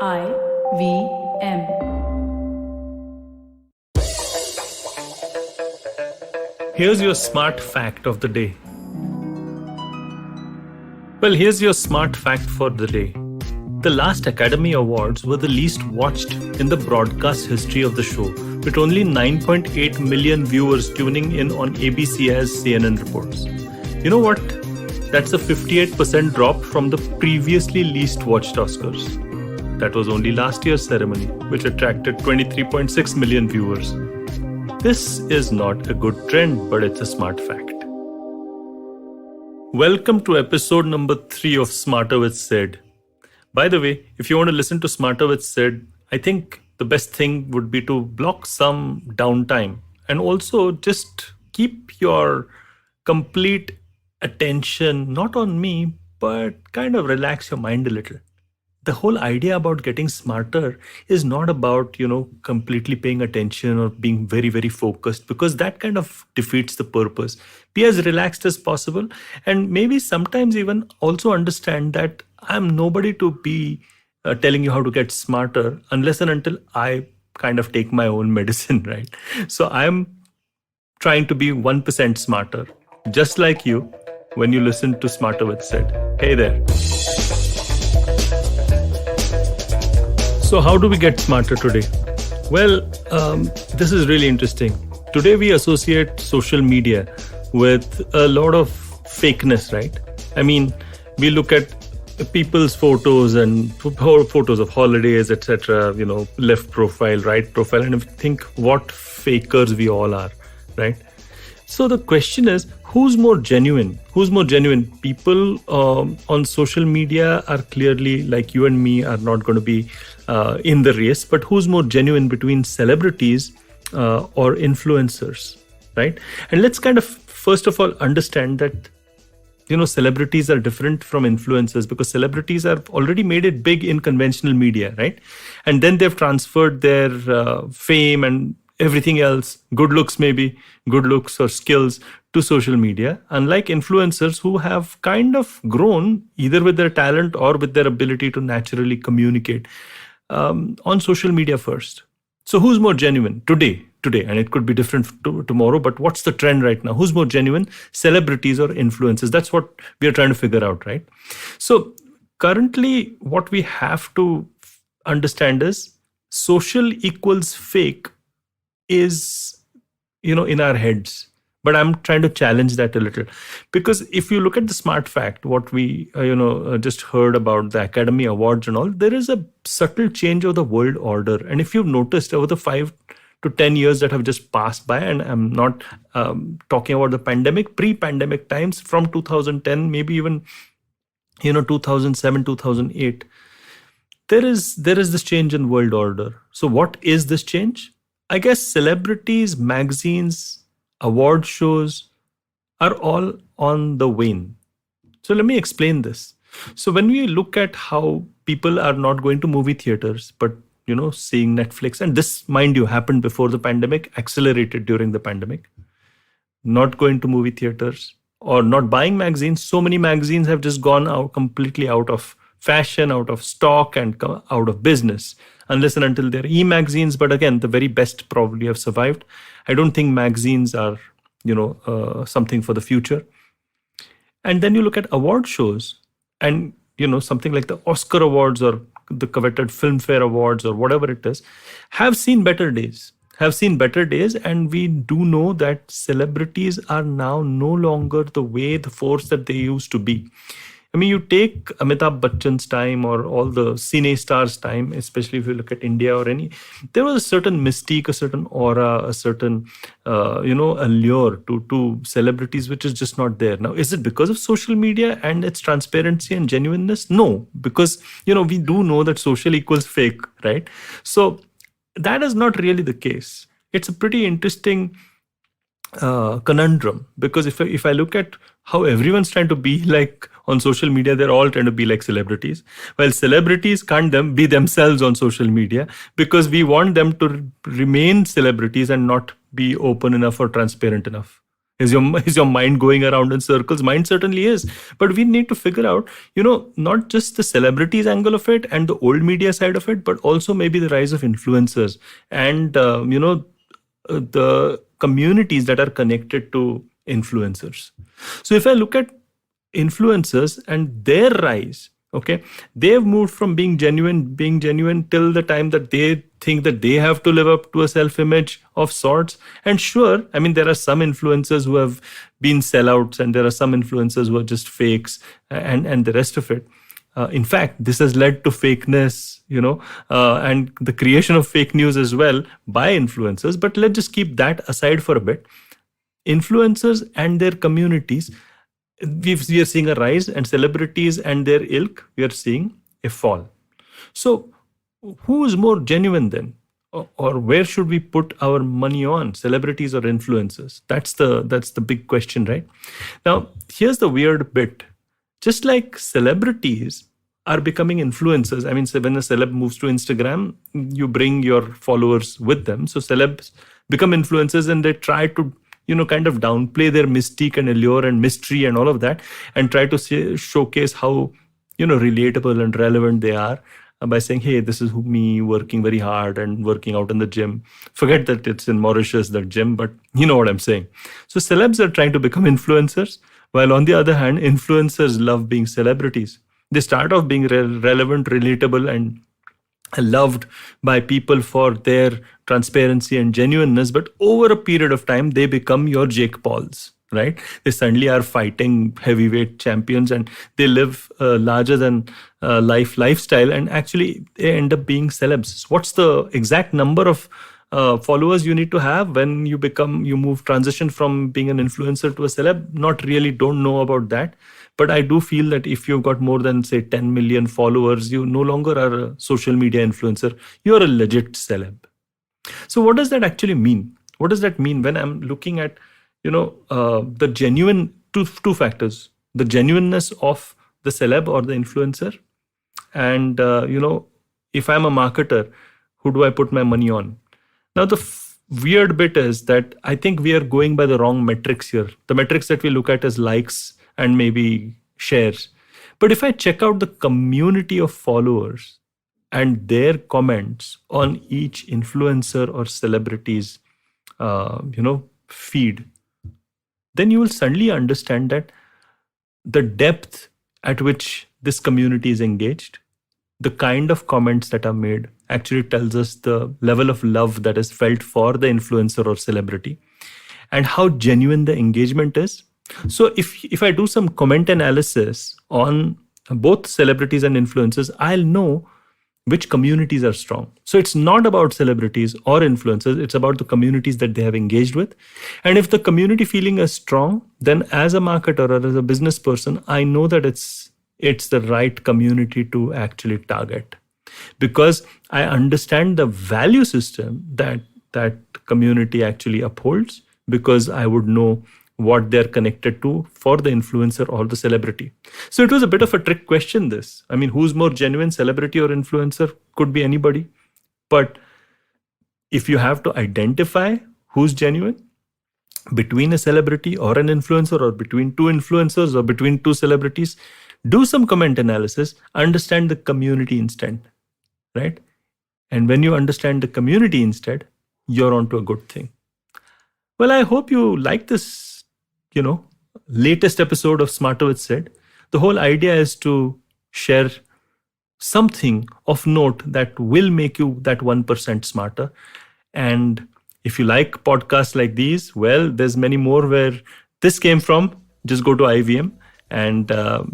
IVM. Here's your smart fact of the day. Well, here's your smart fact for the day. The last Academy Awards were the least watched in the broadcast history of the show, with only 9.8 million viewers tuning in on ABC as CNN reports. You know what? That's a 58% drop from the previously least watched Oscars. That was only last year's ceremony, which attracted 23.6 million viewers. This is not a good trend, but it's a smart fact. Welcome to episode number 3 of Smarter with Sid. By the way, if you want to listen to Smarter with Sid, I think the best thing would be to block some downtime and also just keep your complete attention not on me, but kind of relax your mind a little. The whole idea about getting smarter is not about, completely paying attention or being very, very focused, because that kind of defeats the purpose. Be as relaxed as possible, and maybe sometimes even also understand that I'm nobody to be telling you how to get smarter unless and until I kind of take my own medicine, right? So I'm trying to be 1% smarter, just like you, when you listen to Smarter with Sid. Hey there. So how do we get smarter today? Well, this is really interesting. Today we associate social media with a lot of fakeness, right? I mean, we look at people's photos and photos of holidays, etc., left profile, right profile, and think what fakers we all are, right? So the question is, who's more genuine? Who's more genuine? People on social media are clearly, like you and me, are not going to be in the race. But who's more genuine between celebrities or influencers, right? And let's kind of, first of all, understand that, celebrities are different from influencers, because celebrities have already made it big in conventional media, right? And then they've transferred their fame and everything else, good looks or skills, to social media, unlike influencers who have kind of grown either with their talent or with their ability to naturally communicate on social media first. So who's more genuine today? And it could be different tomorrow, but what's the trend right now? Who's more genuine, celebrities or influencers? That's what we are trying to figure out, right? So currently, what we have to understand is social equals fake is, in our heads. But I'm trying to challenge that a little, because if you look at the smart fact, what we just heard about the Academy Awards and all, there is a subtle change of the world order. And if you've noticed over the 5 to 10 years that have just passed by, and I'm not talking about the pandemic, pre-pandemic times from 2010, maybe even 2007, 2008, there is this change in world order. So what is this change? I guess celebrities, magazines, award shows are all on the wane. So let me explain this. So when we look at how people are not going to movie theaters, but seeing Netflix, and this, mind you, happened before the pandemic, accelerated during the pandemic, not going to movie theaters or not buying magazines. So many magazines have just gone out completely out of fashion, out of stock, and out of business, unless and until they're e-magazines. But again, the very best probably have survived. I don't think magazines are, something for the future. And then you look at award shows, and, something like the Oscar Awards or the coveted Filmfare Awards or whatever it is, have seen better days. And we do know that celebrities are now no longer the force that they used to be. I mean, you take Amitabh Bachchan's time or all the cine stars' time, especially if you look at India or there was a certain mystique, a certain aura, a certain, allure to celebrities, which is just not there. Now, is it because of social media and its transparency and genuineness? No, because, we do know that social equals fake, right? So that is not really the case. It's a pretty interesting conundrum, because if I look at how everyone's trying to be like on social media, they're all trying to be like celebrities. Well, celebrities can't be themselves on social media, because we want them to remain celebrities and not be open enough or transparent enough. Is your mind going around in circles? Mine certainly is. But we need to figure out, not just the celebrities angle of it and the old media side of it, but also maybe the rise of influencers and, the communities that are connected to influencers. So if I look at influencers and their rise, okay, they've moved from being genuine till the time that they think that they have to live up to a self-image of sorts. And sure, I mean, there are some influencers who have been sellouts, and there are some influencers who are just fakes, and the rest of it. In fact, this has led to fakeness, and the creation of fake news as well by influencers. But let's just keep that aside for a bit. Influencers and their communities, we are seeing a rise, and celebrities and their ilk, we are seeing a fall. So who is more genuine then? Or where should we put our money on, celebrities or influencers? That's the big question, right? Now, here's the weird bit. Just like celebrities are becoming influencers, I mean, so when a celeb moves to Instagram, you bring your followers with them. So celebs become influencers, and they try to kind of downplay their mystique and allure and mystery and all of that, and try to showcase how, relatable and relevant they are by saying, hey, this is me working very hard and working out in the gym. Forget that it's in Mauritius, that gym, but you know what I'm saying. So celebs are trying to become influencers, while on the other hand, influencers love being celebrities. They start off being relevant, relatable, and loved by people for their transparency and genuineness, but over a period of time, they become your Jake Pauls, right? They suddenly are fighting heavyweight champions, and they live a larger than lifestyle, and actually they end up being celebs. What's the exact number of followers you need to have when you transition from being an influencer to a celeb? Not really, don't know about that. But I do feel that if you've got more than, say, 10 million followers, you no longer are a social media influencer. You're a legit celeb. So what does that actually mean? What does that mean when I'm looking at, the genuine, two factors, the genuineness of the celeb or the influencer? And, if I'm a marketer, who do I put my money on? Now, the weird bit is that I think we are going by the wrong metrics here. The metrics that we look at is likes and maybe shares. But if I check out the community of followers and their comments on each influencer or celebrity's, feed, then you will suddenly understand that the depth at which this community is engaged, the kind of comments that are made, actually tells us the level of love that is felt for the influencer or celebrity, and how genuine the engagement is. So if I do some comment analysis on both celebrities and influencers, I'll know which communities are strong. So it's not about celebrities or influencers, it's about the communities that they have engaged with. And if the community feeling is strong, then as a marketer or as a business person, I know that it's the right community to actually target, because I understand the value system that community actually upholds, because I would know what they're connected to for the influencer or the celebrity. So it was a bit of a trick question, this. I mean, who's more genuine, celebrity or influencer? Could be anybody. But if you have to identify who's genuine between a celebrity or an influencer, or between two influencers, or between two celebrities, do some comment analysis, understand the community instead, right? And when you understand the community instead, you're onto a good thing. Well, I hope you like this latest episode of Smarter with Sid. The whole idea is to share something of note that will make you that 1% smarter. And if you like podcasts like these, well, there's many more where this came from. Just go to IVM and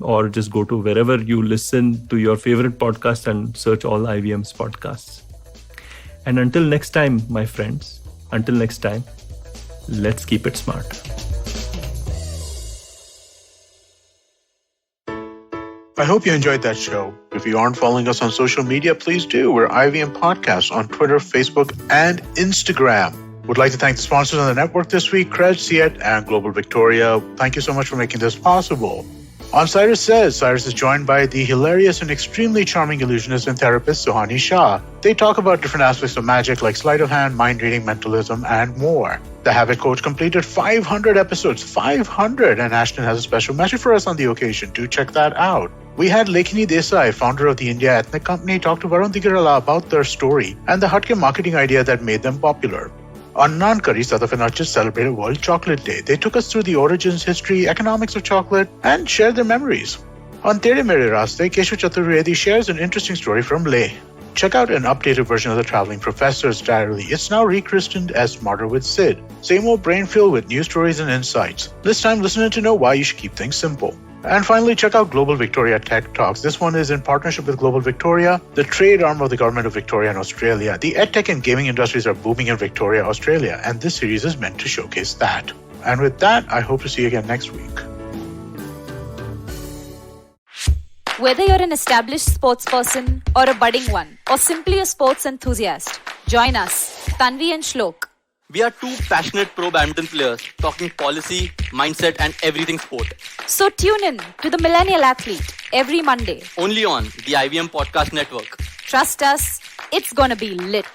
or just go to wherever you listen to your favorite podcast and search all IVM's podcasts. And until next time, my friends, let's keep it smart. I hope you enjoyed that show. If you aren't following us on social media, please do. We're IVM Podcasts on Twitter, Facebook, and Instagram. Would like to thank the sponsors on the network this week, Cred, Ciet, and Global Victoria. Thank you so much for making this possible. On Cyrus Says, Cyrus is joined by the hilarious and extremely charming illusionist and therapist Suhani Shah. They talk about different aspects of magic like sleight of hand, mind reading, mentalism, and more. The Habit Coach completed 500 episodes, 500, and Ashton has a special message for us on the occasion. Do check that out. We had Lekhini Desai, founder of the India Ethnic Company, talk to Varun Digirala about their story and the Hatke marketing idea that made them popular. On Naan Curry, Sadaf and Archit celebrated World Chocolate Day. They took us through the origins, history, economics of chocolate, and shared their memories. On Tere Mere Raste, Keshav Chaturvedi shares an interesting story from Leh. Check out an updated version of the Traveling Professor's Diary. It's now rechristened as Smarter with Sid. Same old brain filled with news stories and insights. This time, listening to know why you should keep things simple. And finally, check out Global Victoria Tech Talks. This one is in partnership with Global Victoria, the trade arm of the Government of Victoria and Australia. The edtech and gaming industries are booming in Victoria, Australia, and this series is meant to showcase that. And with that, I hope to see you again next week. Whether you're an established sports person or a budding one, or simply a sports enthusiast, join us, Tanvi and Shlok. We are two passionate pro badminton players talking policy, mindset and everything sport. So tune in to The Millennial Athlete every Monday. Only on the IVM Podcast Network. Trust us, it's gonna be lit.